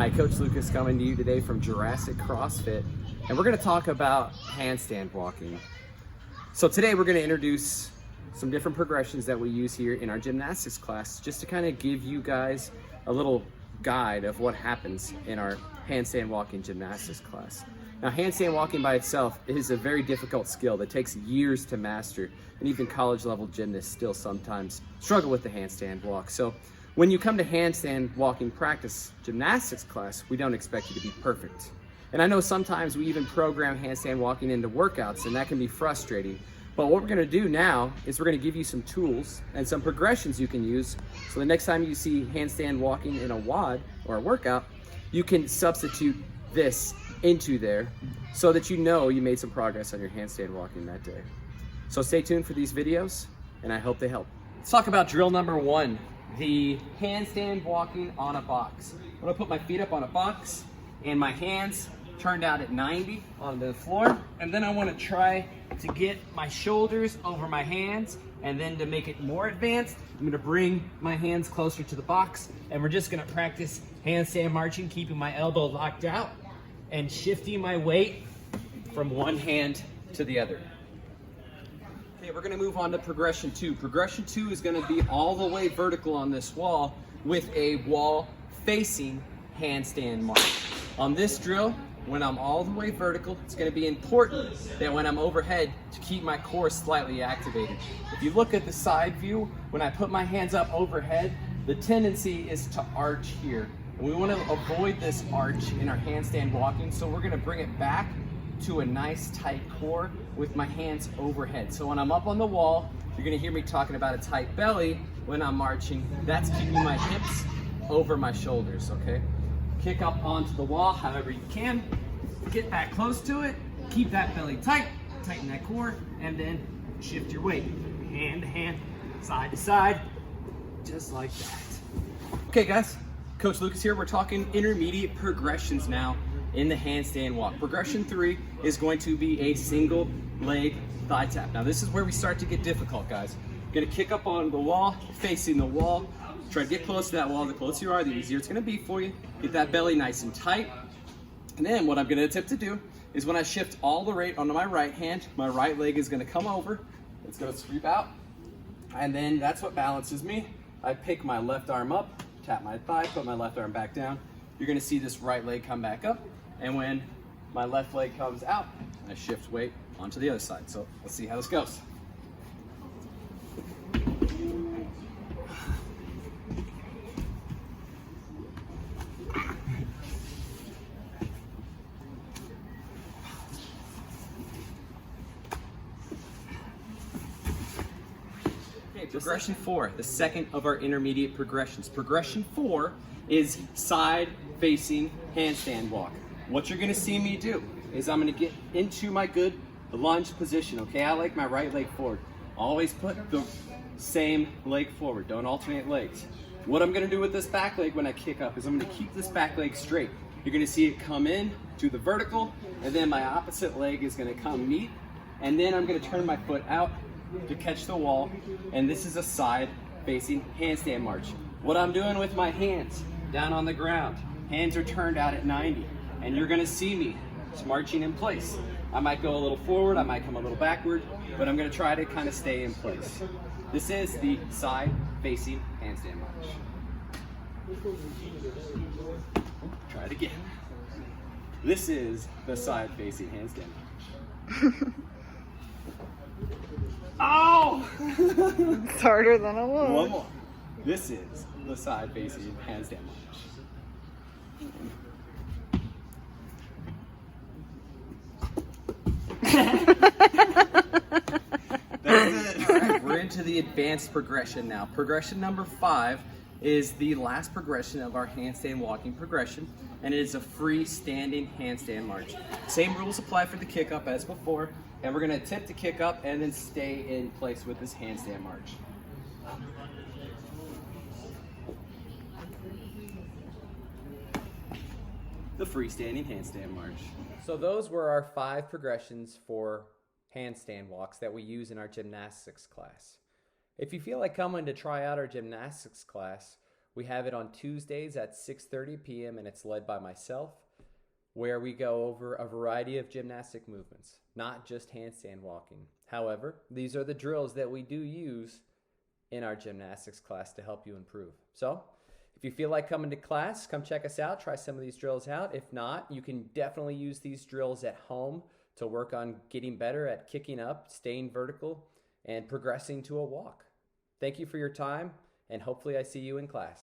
Hi, Coach Lucas coming to you today from Jurassic Crossfit, and we're going to talk about handstand walking. So today we're going to introduce some different progressions that we use here in our gymnastics class, just to kind of give you guys a little guide of what happens in our handstand walking gymnastics class. Now, handstand walking by itself is a very difficult skill that takes years to master, and even college level gymnasts still sometimes struggle with the handstand walk. So when you come to handstand walking practice gymnastics class, we don't expect you to be perfect. And I know sometimes we even program handstand walking into workouts, and that can be frustrating. But what we're gonna do now is we're gonna give you some tools and some progressions you can use, so the next time you see handstand walking in a WOD or a workout, you can substitute this into there so that you know you made some progress on your handstand walking that day. So stay tuned for these videos, and I hope they help. Let's talk about drill number one, the handstand walking on a box. I'm gonna put my feet up on a box and my hands turned out at 90 on the floor, and then I want to try to get my shoulders over my hands, and then to make it more advanced, I'm going to bring my hands closer to the box, and we're just going to practice handstand marching, keeping my elbow locked out and shifting my weight from one hand to the other. Okay, we're going to move on to progression two. Progression two is going to be all the way vertical on this wall with a wall facing handstand march. On this drill, when I'm all the way vertical, it's going to be important that when I'm overhead to keep my core slightly activated. If you look at the side view, when I put my hands up overhead, the tendency is to arch here. And we want to avoid this arch in our handstand walking, so we're going to bring it back to a nice tight core with my hands overhead. So when I'm up on the wall, you're going to hear me talking about a tight belly. When I'm marching, that's keeping my hips over my shoulders, okay? Kick up onto the wall however you can. Get back close to it. Keep that belly tight. Tighten that core, and then shift your weight. Hand to hand, side to side, just like that. Okay guys, Coach Lucas here. We're talking intermediate progressions now in the handstand walk. Progression three is going to be a single leg thigh tap. Now this is where we start to get difficult, guys. You're gonna kick up on the wall, facing the wall. Try to get close to that wall. The closer you are, the easier it's gonna be for you. Get that belly nice and tight. And then what I'm gonna attempt to do is when I shift all the weight onto my right hand, my right leg is gonna come over. It's gonna sweep out. And then that's what balances me. I pick my left arm up, tap my thigh, put my left arm back down. You're gonna see this right leg come back up. And when my left leg comes out, I shift weight onto the other side. So let's see how this goes. Progression four, the second of our intermediate progressions. Progression four is side facing handstand walk. What you're gonna see me do is I'm gonna get into my good lunge position, okay? I like my right leg forward. Always put the same leg forward, don't alternate legs. What I'm gonna do with this back leg when I kick up is I'm gonna keep this back leg straight. You're gonna see it come in to the vertical, and then my opposite leg is gonna come meet, and then I'm gonna turn my foot out to catch the wall, and this is a side facing handstand march. What I'm doing with my hands down on the ground, hands are turned out at 90, and you're gonna see me just marching in place. I might go a little forward, I might come a little backward, but I'm gonna try to kind of stay in place. This is the side facing handstand march. Try it again. This is the side facing handstand march. Oh! It's harder than it looks. One more. This is the side facing handstand march. That's it. All right, we're into the advanced progression now. Progression number five is the last progression of our handstand walking progression, and it is a freestanding handstand march. Same rules apply for the kick up as before, and we're going to attempt to kick up and then stay in place with this handstand march. The freestanding handstand march. So those were our 5 progressions for handstand walks that we use in our gymnastics class. If you feel like coming to try out our gymnastics class, We have it on Tuesdays at 6:30 p.m. and it's led by myself, where we go over a variety of gymnastic movements, not just handstand walking. However, these are the drills that we do use in our gymnastics class to help you improve. So if you feel like coming to class, come check us out, try some of these drills out. If not, you can definitely use these drills at home to work on getting better at kicking up, staying vertical, and progressing to a walk. Thank you for your time, and hopefully I see you in class.